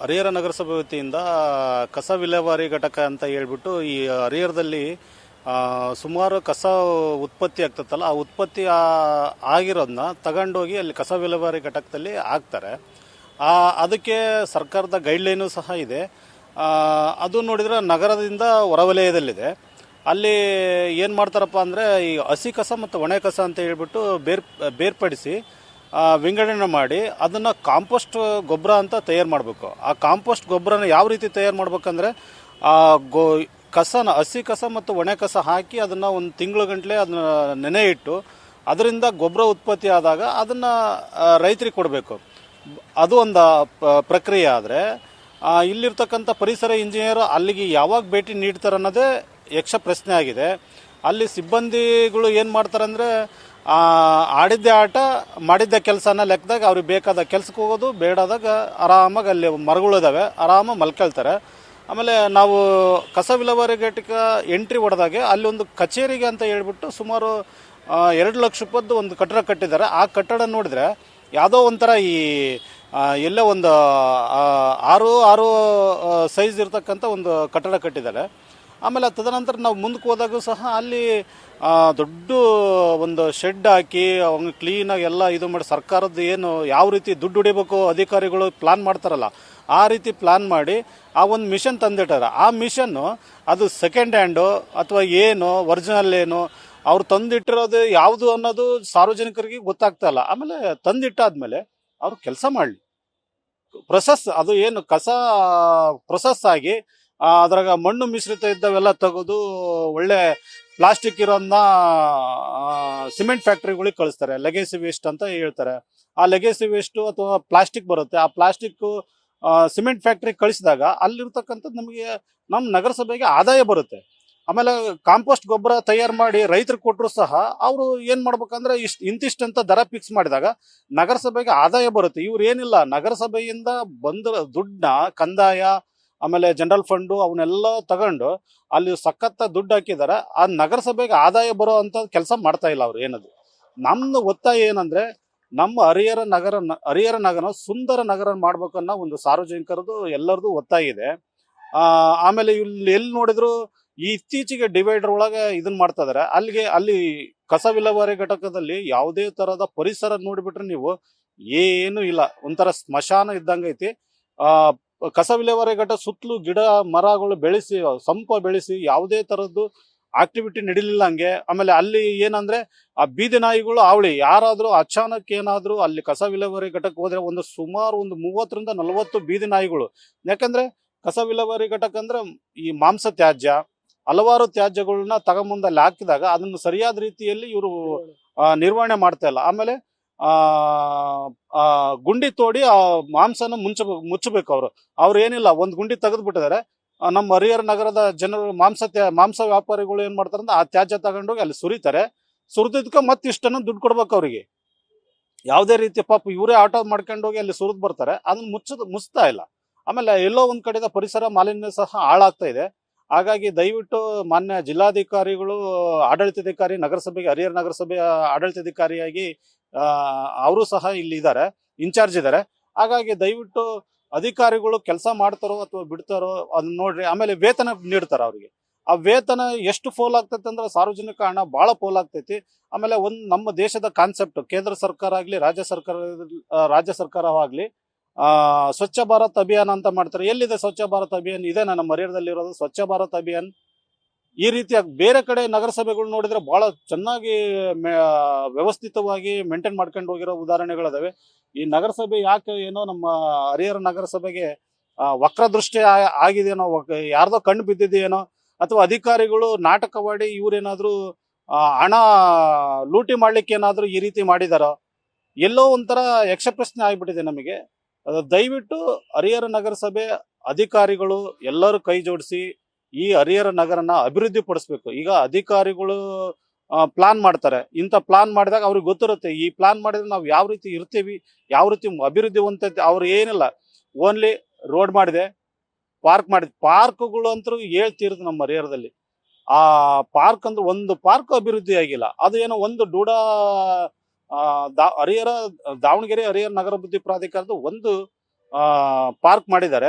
ಹರಿಹರ ನಗರಸಭೆ ವತಿಯಿಂದ ಕಸ ವಿಲೇವಾರಿ ಘಟಕ ಅಂತ ಹೇಳ್ಬಿಟ್ಟು ಈ ಹರಿಹರದಲ್ಲಿ ಸುಮಾರು ಕಸ ಉತ್ಪತ್ತಿ ಆಗ್ತತ್ತಲ್ಲ, ಆ ಉತ್ಪತ್ತಿ ಆಗಿರೋದನ್ನ ತಗೊಂಡೋಗಿ ಅಲ್ಲಿ ಕಸ ವಿಲೇವಾರಿ ಘಟಕದಲ್ಲಿ ಹಾಕ್ತಾರೆ. ಅದಕ್ಕೆ ಸರ್ಕಾರದ ಗೈಡ್ಲೈನು ಸಹ ಇದೆ. ಅದು ನೋಡಿದ್ರೆ ನಗರದಿಂದ ಹೊರವಲಯದಲ್ಲಿದೆ. ಅಲ್ಲಿ ಏನು ಮಾಡ್ತಾರಪ್ಪ ಅಂದರೆ ಈ ಹಸಿ ಕಸ ಮತ್ತು ಒಣ ಕಸ ಅಂತ ಹೇಳ್ಬಿಟ್ಟು ಬೇರ್ಪಡಿಸಿ ವಿಂಗಡಣೆ ಮಾಡಿ ಅದನ್ನು ಕಾಂಪೋಸ್ಟ್ ಗೊಬ್ಬರ ಅಂತ ತಯಾರು ಮಾಡಬೇಕು. ಆ ಕಾಂಪೋಸ್ಟ್ ಗೊಬ್ಬರನ ಯಾವ ರೀತಿ ತಯಾರು ಮಾಡ್ಬೇಕಂದ್ರೆ ಆ ಕಸನ ಹಸಿ ಕಸ ಮತ್ತು ಒಣ ಕಸ ಹಾಕಿ ಅದನ್ನು ಒಂದು ತಿಂಗಳು ಗಂಟಲೆ ಅದನ್ನ ನೆನೆ ಇಟ್ಟು ಅದರಿಂದ ಗೊಬ್ಬರ ಉತ್ಪತ್ತಿ ಆದಾಗ ಅದನ್ನು ರೈತರಿಗೆ ಕೊಡಬೇಕು. ಅದು ಒಂದು ಪ್ರಕ್ರಿಯೆ. ಆದರೆ ಇಲ್ಲಿರ್ತಕ್ಕಂಥ ಪರಿಸರ ಇಂಜಿನಿಯರ್ ಅಲ್ಲಿಗೆ ಯಾವಾಗ ಭೇಟಿ ನೀಡ್ತಾರೆ ಅನ್ನೋದೇ ಯಕ್ಷ ಪ್ರಶ್ನೆ ಆಗಿದೆ. ಅಲ್ಲಿ ಸಿಬ್ಬಂದಿಗಳು ಏನು ಮಾಡ್ತಾರೆ ಅಂದರೆ ಆಡಿದ್ದೇ ಆಟ ಮಾಡಿದ್ದ ಕೆಲಸನ ಲೆಕ್ಕದಾಗ ಅವ್ರಿಗೆ ಬೇಕಾದ ಕೆಲ್ಸಕ್ಕೆ ಹೋಗೋದು, ಬೇಡಾದಾಗ ಆರಾಮಾಗಿ ಅಲ್ಲಿ ಮರಗಳಿದಾವೆ ಆರಾಮಾಗಿ ಮಲ್ಕೊಳ್ತಾರೆ. ಆಮೇಲೆ ನಾವು ಕಸ ವಿಲೇವಾರಿ ಘಟಕ ಎಂಟ್ರಿ ಹೊಡೆದಾಗೆ ಅಲ್ಲಿ ಒಂದು ಕಚೇರಿಗೆ ಅಂತ ಹೇಳ್ಬಿಟ್ಟು ಸುಮಾರು 2 ಲಕ್ಷ ರೂಪಾಯಿದ್ದು ಒಂದು ಕಟ್ಟಡ ಕಟ್ಟಿದ್ದಾರೆ. ಆ ಕಟ್ಟಡ ನೋಡಿದ್ರೆ ಯಾವುದೋ ಒಂಥರ ಈ ಎಲ್ಲೋ ಒಂದು 6 ಸೈಜ್ ಇರ್ತಕ್ಕಂಥ ಒಂದು ಕಟ್ಟಡ ಕಟ್ಟಿದ್ದಾರೆ. ಆಮೇಲೆ ತದನಂತರ ನಾವು ಮುಂದಕ್ಕೆ ಹೋದಾಗೂ ಸಹ ಅಲ್ಲಿ ದೊಡ್ಡ ಒಂದು ಶೆಡ್ ಹಾಕಿ ಅವ್ನು ಕ್ಲೀನಾಗಿ ಎಲ್ಲ ಇದು ಮಾಡಿ ಸರ್ಕಾರದ್ದು ಏನು ಯಾವ ರೀತಿ ದುಡ್ಡು ಹೊಡಿಬೇಕು ಅಧಿಕಾರಿಗಳು ಪ್ಲಾನ್ ಮಾಡ್ತಾರಲ್ಲ ಆ ರೀತಿ ಪ್ಲಾನ್ ಮಾಡಿ ಆ ಒಂದು ಮಿಷನ್ ತಂದಿಟ್ಟಾರೆ. ಆ ಮಿಷನ್ನು ಅದು ಸೆಕೆಂಡ್ ಹ್ಯಾಂಡು ಅಥವಾ ಏನು ಒರಿಜಿನಲ್ ಏನು ಅವ್ರು ತಂದಿಟ್ಟಿರೋದು ಯಾವುದು ಅನ್ನೋದು ಸಾರ್ವಜನಿಕರಿಗೆ ಗೊತ್ತಾಗ್ತಾ ಇಲ್ಲ. ಆಮೇಲೆ ತಂದಿಟ್ಟಾದ್ಮೇಲೆ ಅವ್ರು ಕೆಲಸ ಮಾಡಲಿ, ಪ್ರೊಸೆಸ್ ಅದು ಏನು ಕಸ ಪ್ರೊಸೆಸ್ ಆಗಿ ಅದ್ರಾಗ ಮಣ್ಣು ಮಿಶ್ರಿತ ಇದ್ದವೆಲ್ಲ ತೆಗೆದು ಒಳ್ಳೆ ಪ್ಲಾಸ್ಟಿಕ್ ಇರೋದನ್ನ ಸಿಮೆಂಟ್ ಫ್ಯಾಕ್ಟ್ರಿಗಳಿಗೆ ಕಳಿಸ್ತಾರೆ. ಲೆಗೇಸಿ ವೇಸ್ಟ್ ಅಂತ ಹೇಳ್ತಾರೆ. ಆ ಲೆಗೇಸಿ ವೇಸ್ಟು ಅಥವಾ ಪ್ಲಾಸ್ಟಿಕ್ ಬರುತ್ತೆ. ಆ ಪ್ಲಾಸ್ಟಿಕ್ ಸಿಮೆಂಟ್ ಫ್ಯಾಕ್ಟ್ರಿ ಕಳಿಸಿದಾಗ ಅಲ್ಲಿರ್ತಕ್ಕಂಥದ್ದು ನಮಗೆ ನಮ್ಮ ನಗರಸಭೆಗೆ ಆದಾಯ ಬರುತ್ತೆ. ಆಮೇಲೆ ಕಾಂಪೋಸ್ಟ್ ಗೊಬ್ಬರ ತಯಾರು ಮಾಡಿ ರೈತರಿಗೆ ಕೊಟ್ಟರು ಸಹ ಅವರು ಏನು ಮಾಡ್ಬೇಕಂದ್ರೆ ಇಂತಿಷ್ಟಂತ ದರ ಫಿಕ್ಸ್ ಮಾಡಿದಾಗ ನಗರಸಭೆಗೆ ಆದಾಯ ಬರುತ್ತೆ. ಇವ್ರು ಏನಿಲ್ಲ, ನಗರಸಭೆಯಿಂದ ಬಂದ ದುಡ್ಡನ್ನ ಕಂದಾಯ ಆಮೇಲೆ ಜನರಲ್ ಫಂಡು ಅವನ್ನೆಲ್ಲ ತಗೊಂಡು ಅಲ್ಲಿ ಸಖತ್ತ ದುಡ್ಡು ಹಾಕಿದ್ದಾರೆ. ಆ ನಗರಸಭೆಗೆ ಆದಾಯ ಬರೋ ಅಂತ ಕೆಲಸ ಮಾಡ್ತಾ ಇಲ್ಲ ಅವ್ರು. ಏನದು ನಮ್ದು ಒತ್ತಾಯ ಏನಂದ್ರೆ ನಮ್ಮ ಹರಿಹರ ನಗರ ಸುಂದರ ನಗರ ಮಾಡ್ಬೇಕನ್ನೋ ಒಂದು ಸಾರ್ವಜನಿಕರದು ಎಲ್ಲರದು ಒತ್ತಾಯ ಇದೆ. ಆಮೇಲೆ ಇಲ್ಲಿ ಎಲ್ಲಿ ನೋಡಿದ್ರು ಈ ಇತ್ತೀಚೆಗೆ ಡಿವೈಡರ್ ಒಳಗೆ ಇದನ್ನ ಮಾಡ್ತಾ ಇದಾರೆ. ಅಲ್ಲಿ ಕಸ ವಿಲೇವಾರಿ ಘಟಕದಲ್ಲಿ ಯಾವುದೇ ತರಹದ ಪರಿಸರ ನೋಡಿಬಿಟ್ರೆ ನೀವು ಏನು ಇಲ್ಲ, ಒಂಥರ ಸ್ಮಶಾನ ಇದ್ದಂಗೈತಿ. ಕಸ ವಿಲೇವಾರಿ ಘಟಕ ಸುತ್ತಲೂ ಗಿಡ ಮರಗಳು ಬೆಳೆಸಿ ಸಂಪ ಬೆಳೆಸಿ ಯಾವುದೇ ತರದ್ದು ಆಕ್ಟಿವಿಟಿ ನಡೀಲಿಲ್ಲ ಹಂಗೆ. ಆಮೇಲೆ ಅಲ್ಲಿ ಏನಂದ್ರೆ ಆ ಬೀದಿ ನಾಯಿಗಳು ಅವಳಿ ಯಾರಾದ್ರೂ ಅಚಾನಕ್ ಏನಾದ್ರು ಅಲ್ಲಿ ಕಸ ವಿಲೇವಾರಿ ಘಟಕ ಹೋದ್ರೆ ಸುಮಾರು 30ರಿಂದ 40 ಬೀದಿ ನಾಯಿಗಳು. ಯಾಕಂದ್ರೆ ಕಸ ವಿಲೇವಾರಿ ಘಟಕ ಅಂದ್ರೆ ಈ ಮಾಂಸ ತ್ಯಾಜ್ಯ ಹಲವಾರು ತ್ಯಾಜ್ಯಗಳನ್ನ ತಗೊಂಬಂದು ಅಲ್ಲಿ ಹಾಕಿದಾಗ ಅದನ್ನು ಸರಿಯಾದ ರೀತಿಯಲ್ಲಿ ಇವರು ನಿರ್ವಹಣೆ ಮಾಡ್ತಾ ಇಲ್ಲ. ಆಮೇಲೆ ಗುಂಡಿ ತೋಡಿ ಆ ಮಾಂಸನ ಮುಚ್ಚಬೇಕು. ಅವ್ರು ಏನಿಲ್ಲ, ಒಂದು ಗುಂಡಿ ತೆಗೆದು ಬಿಟ್ಟಿದ್ದಾರೆ. ನಮ್ಮ ಹರಿಹರ ನಗರದ ಜನರು ಮಾಂಸ ವ್ಯಾಪಾರಿಗಳು ಏನ್ ಮಾಡ್ತಾರೆ ಅಂದ್ರೆ ಆ ತ್ಯಾಜ್ಯ ತಗೊಂಡೋಗಿ ಅಲ್ಲಿ ಸುರಿತಾರೆ. ಸುರಿದಕ್ಕೆ ಮತ್ತೆ ಇಷ್ಟನ್ನು ದುಡ್ಡು ಕೊಡ್ಬೇಕು ಅವರಿಗೆ. ಯಾವುದೇ ರೀತಿ ಪಾಪ ಇವರೇ ಆಟೋ ಮಾಡ್ಕೊಂಡೋಗಿ ಅಲ್ಲಿ ಸುರಿದ್ ಬರ್ತಾರೆ, ಅದನ್ನ ಮುಚ್ತಾ ಇಲ್ಲ. ಆಮೇಲೆ ಎಲ್ಲೋ ಒಂದ್ ಕಡೆದ ಪರಿಸರ ಮಾಲಿನ್ಯ ಸಹ ಹಾಳಾಗ್ತಾ ಇದೆ. ಹಾಗಾಗಿ ದಯವಿಟ್ಟು ಮಾನ್ಯ ಜಿಲ್ಲಾಧಿಕಾರಿಗಳು, ಆಡಳಿತಾಧಿಕಾರಿ, ನಗರಸಭೆಗೆ ಹರಿಹರ ನಗರಸಭೆಯ ಆಡಳಿತಾಧಿಕಾರಿಯಾಗಿ ಅವರು ಸಹ ಇಲ್ಲಿ ಇದ್ದಾರೆ, ಇನ್ಚಾರ್ಜ್ ಇದ್ದಾರೆ. ಹಾಗಾಗಿ ದಯವಿಟ್ಟು ಅಧಿಕಾರಿಗಳು ಕೆಲಸ ಮಾಡ್ತಾರೋ ಅಥವಾ ಬಿಡ್ತಾರೋ ಅದನ್ನ ನೋಡ್ರಿ. ಆಮೇಲೆ ವೇತನ ನೀಡ್ತಾರ ಅವ್ರಿಗೆ. ಆ ವೇತನ ಎಷ್ಟು ಫೋಲ್ ಆಗ್ತೈತೆ ಅಂದ್ರೆ ಸಾರ್ವಜನಿಕ ಹಣ ಬಹಳ ಫೋಲ್ ಆಗ್ತೈತಿ. ಆಮೇಲೆ ನಮ್ಮ ದೇಶದ ಕಾನ್ಸೆಪ್ಟ್ ಕೇಂದ್ರ ಸರ್ಕಾರ ಆಗ್ಲಿ ರಾಜ್ಯ ಸರ್ಕಾರವಾಗ್ಲಿ ಸ್ವಚ್ಛ ಭಾರತ್ ಅಭಿಯಾನ ಅಂತ ಮಾಡ್ತಾರೆ. ಎಲ್ಲಿದೆ ಸ್ವಚ್ಛ ಭಾರತ್ ಅಭಿಯಾನ್? ಇದೆ ನಮ್ಮ ಹರಿಹರದಲ್ಲಿ ಇರೋದು ಸ್ವಚ್ಛ ಭಾರತ್ ಅಭಿಯಾನ್. ಈ ರೀತಿಯಾಗಿ ಬೇರೆ ಕಡೆ ನಗರಸಭೆಗಳು ನೋಡಿದ್ರೆ ಬಹಳ ಚೆನ್ನಾಗಿ ವ್ಯವಸ್ಥಿತವಾಗಿ ಮೇಂಟೈನ್ ಮಾಡ್ಕೊಂಡು ಹೋಗಿರೋ ಉದಾಹರಣೆಗಳಿದಾವೆ. ಈ ನಗರಸಭೆ ಯಾಕೆ ಏನೋ ನಮ್ಮ ಹರಿಹರ ನಗರಸಭೆಗೆ ವಕ್ರದೃಷ್ಟಿ ಆಗಿದೆಯೇನೋ, ಯಾರ್ದೋ ಕಣ್ಣು ಬಿದ್ದಿದೆಯೇನೋ, ಅಥವಾ ಅಧಿಕಾರಿಗಳು ನಾಟಕವಾಡಿ ಇವ್ರೇನಾದ್ರೂ ಹಣ ಲೂಟಿ ಮಾಡ್ಲಿಕ್ಕೆ ಏನಾದ್ರೂ ಈ ರೀತಿ ಮಾಡಿದಾರೋ, ಎಲ್ಲೋ ಒಂಥರ ಯಕ್ಷ ಪ್ರಶ್ನೆ ಆಗ್ಬಿಟ್ಟಿದೆ ನಮಗೆ. ದಯವಿಟ್ಟು ಹರಿಹರ ನಗರಸಭೆ ಅಧಿಕಾರಿಗಳು ಎಲ್ಲರೂ ಕೈ ಜೋಡಿಸಿ ಈ ಹರಿಹರ ನಗರನ ಅಭಿವೃದ್ಧಿ ಪಡಿಸ್ಬೇಕು. ಈಗ ಅಧಿಕಾರಿಗಳು ಪ್ಲಾನ್ ಮಾಡ್ತಾರೆ. ಇಂಥ ಪ್ಲಾನ್ ಮಾಡಿದಾಗ ಅವ್ರಿಗೆ ಗೊತ್ತಿರುತ್ತೆ ಈ ಪ್ಲಾನ್ ಮಾಡಿದ್ರೆ ನಾವು ಯಾವ ರೀತಿ ಇರ್ತೀವಿ, ಯಾವ ರೀತಿ ಅಭಿವೃದ್ಧಿ ಹೊಂದೈತಿ. ಅವ್ರು ಏನಿಲ್ಲ, ಓನ್ಲಿ ರೋಡ್ ಮಾಡಿದೆ, ಪಾರ್ಕ್ ಮಾಡಿದೆ. ಪಾರ್ಕ್ಗಳು ಅಂತೂ ಹೇಳ್ತಿರೋದು ನಮ್ಮ ಹರಿಹರದಲ್ಲಿ. ಆ ಪಾರ್ಕ್ ಅಂದ್ರೆ ಒಂದು ಪಾರ್ಕ್ ಅಭಿವೃದ್ಧಿ ಆಗಿಲ್ಲ. ಅದು ಏನೋ ಒಂದು ದಾವಣಗೆರೆ ಹರಿಹರ ನಗರಾಭಿವೃದ್ಧಿ ಪ್ರಾಧಿಕಾರದ ಒಂದು ಪಾರ್ಕ್ ಮಾಡಿದ್ದಾರೆ,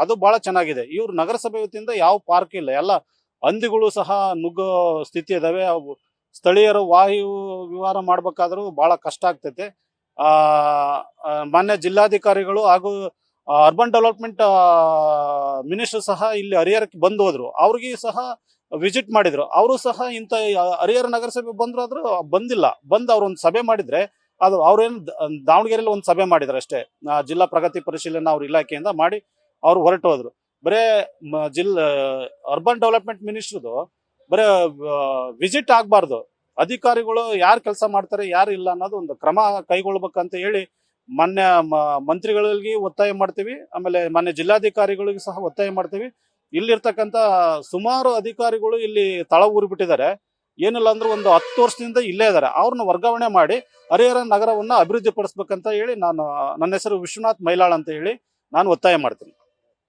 ಅದು ಬಹಳ ಚೆನ್ನಾಗಿದೆ. ಇವ್ರು ನಗರಸಭೆ ವತಿಯಿಂದ ಯಾವ ಪಾರ್ಕ್ ಇಲ್ಲ, ಎಲ್ಲ ಹಂದಿಗಳು ಸಹ ನುಗ್ಗೋ ಸ್ಥಿತಿ ಇದಾವೆ. ಅವು ಸ್ಥಳೀಯರು ವಾಯು ವಿಹಾರ ಮಾಡ್ಬೇಕಾದ್ರೂ ಬಹಳ ಕಷ್ಟ ಆಗ್ತೈತೆ. ಮಾನ್ಯ ಜಿಲ್ಲಾಧಿಕಾರಿಗಳು ಹಾಗೂ ಅರ್ಬನ್ ಡೆವಲಪ್ಮೆಂಟ್ ಮಿನಿಸ್ಟರ್ ಸಹ ಇಲ್ಲಿ ಹರಿಹರಕ್ಕೆ ಬಂದು ಹೋದ್ರು. ಅವ್ರಿಗೆ ಸಹ ವಿಸಿಟ್ ಮಾಡಿದ್ರು. ಅವರು ಸಹ ಇಂಥ ಹರಿಹರ ನಗರಸಭೆ ಬಂದ್ರು ಆದ್ರೂ ಬಂದಿಲ್ಲ. ಬಂದು ಅವ್ರೊಂದು ಸಭೆ ಮಾಡಿದ್ರೆ ಅದು ಅವ್ರೇನು ದಾವಣಗೆರೆಯಲ್ಲಿ ಒಂದು ಸಭೆ ಮಾಡಿದ್ರು ಅಷ್ಟೇ. ಜಿಲ್ಲಾ ಪ್ರಗತಿ ಪರಿಶೀಲನೆ ಅವ್ರ ಇಲಾಖೆಯಿಂದ ಮಾಡಿ ಅವ್ರು ಹೊರಟು ಹೋದ್ರು. ಬರೇ ಅರ್ಬನ್ ಡೆವಲಪ್ಮೆಂಟ್ ಮಿನಿಸ್ಟರ್ದು ಬರೇ ವಿಸಿಟ್ ಆಗ್ಬಾರ್ದು, ಅಧಿಕಾರಿಗಳು ಯಾರು ಕೆಲಸ ಮಾಡ್ತಾರೆ ಯಾರು ಇಲ್ಲ ಅನ್ನೋದು ಒಂದು ಕ್ರಮ ಕೈಗೊಳ್ಬೇಕಂತ ಹೇಳಿ ಮಾನ್ಯ ಮಂತ್ರಿಗಳಿಗೆ ಒತ್ತಾಯ ಮಾಡ್ತೀವಿ. ಆಮೇಲೆ ಮಾನ್ಯ ಜಿಲ್ಲಾಧಿಕಾರಿಗಳಿಗೂ ಸಹ ಒತ್ತಾಯ ಮಾಡ್ತೀವಿ. ಇಲ್ಲಿರ್ತಕ್ಕಂಥ ಸುಮಾರು ಅಧಿಕಾರಿಗಳು ಇಲ್ಲಿ ತಳ ಊರಿಬಿಟ್ಟಿದ್ದಾರೆ. ಏನಿಲ್ಲ ಅಂದ್ರೆ ಒಂದು 10 ವರ್ಷದಿಂದ ಇಲ್ಲೇ ಇದ್ದಾರೆ. ಅವ್ರನ್ನ ವರ್ಗಾವಣೆ ಮಾಡಿ ಹರಿಹರ ನಗರವನ್ನ ಅಭಿವೃದ್ಧಿ ಪಡಿಸ್ಬೇಕಂತ ಹೇಳಿ ನನ್ನ ಹೆಸರು ವಿಶ್ವನಾಥ್ ಮೈಲಾಳ್ ಅಂತ ಹೇಳಿ ನಾನು ಒತ್ತಾಯ ಮಾಡ್ತೀನಿ.